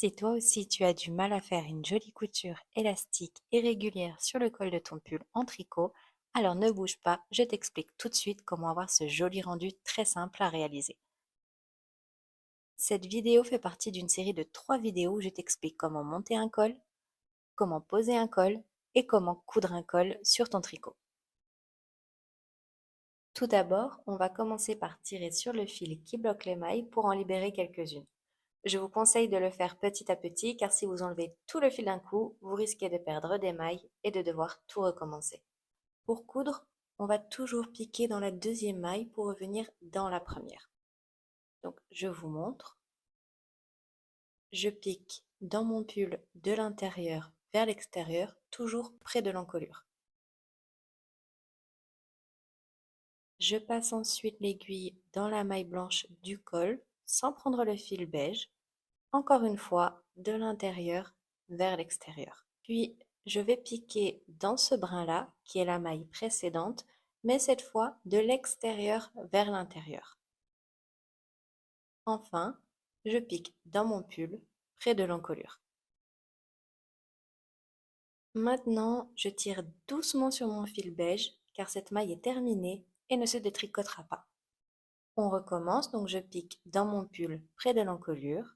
Si toi aussi tu as du mal à faire une jolie couture élastique et régulière sur le col de ton pull en tricot, alors ne bouge pas, je t'explique tout de suite comment avoir ce joli rendu très simple à réaliser. Cette vidéo fait partie d'une série de 3 vidéos où je t'explique comment monter un col, comment poser un col et comment coudre un col sur ton tricot. Tout d'abord, on va commencer par tirer sur le fil qui bloque les mailles pour en libérer quelques-unes. Je vous conseille de le faire petit à petit car si vous enlevez tout le fil d'un coup, vous risquez de perdre des mailles et de devoir tout recommencer. Pour coudre, on va toujours piquer dans la deuxième maille pour revenir dans la première. Donc je vous montre. Je pique dans mon pull de l'intérieur vers l'extérieur, toujours près de l'encolure. Je passe ensuite l'aiguille dans la maille blanche du col sans prendre le fil beige. Encore une fois, de l'intérieur vers l'extérieur. Puis, je vais piquer dans ce brin-là, qui est la maille précédente, mais cette fois de l'extérieur vers l'intérieur. Enfin, je pique dans mon pull, près de l'encolure. Maintenant, je tire doucement sur mon fil beige, car cette maille est terminée et ne se détricotera pas. On recommence, donc je pique dans mon pull, près de l'encolure.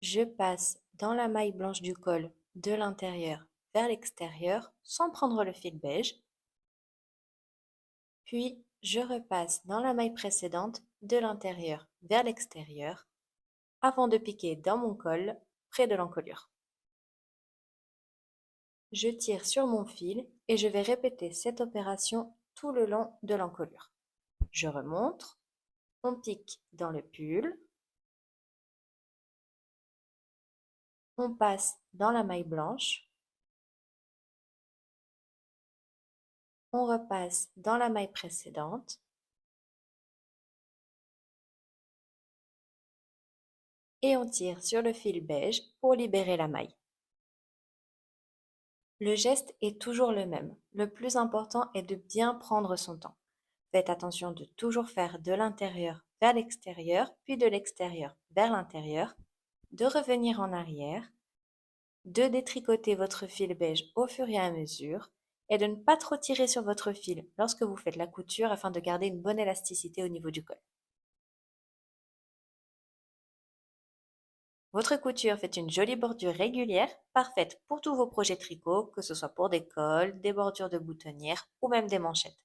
Je passe dans la maille blanche du col de l'intérieur vers l'extérieur sans prendre le fil beige. Puis, je repasse dans la maille précédente de l'intérieur vers l'extérieur avant de piquer dans mon col près de l'encolure. Je tire sur mon fil et je vais répéter cette opération tout le long de l'encolure. Je remonte, on pique dans le pull, on passe dans la maille blanche, on repasse dans la maille précédente et on tire sur le fil beige pour libérer la maille. Le geste est toujours le même. Le plus important est de bien prendre son temps. Faites attention de toujours faire de l'intérieur vers l'extérieur, puis de l'extérieur vers l'intérieur, de revenir en arrière, de détricoter votre fil beige au fur et à mesure, et de ne pas trop tirer sur votre fil lorsque vous faites la couture afin de garder une bonne élasticité au niveau du col. Votre couture fait une jolie bordure régulière, parfaite pour tous vos projets tricot, que ce soit pour des cols, des bordures de boutonnières ou même des manchettes.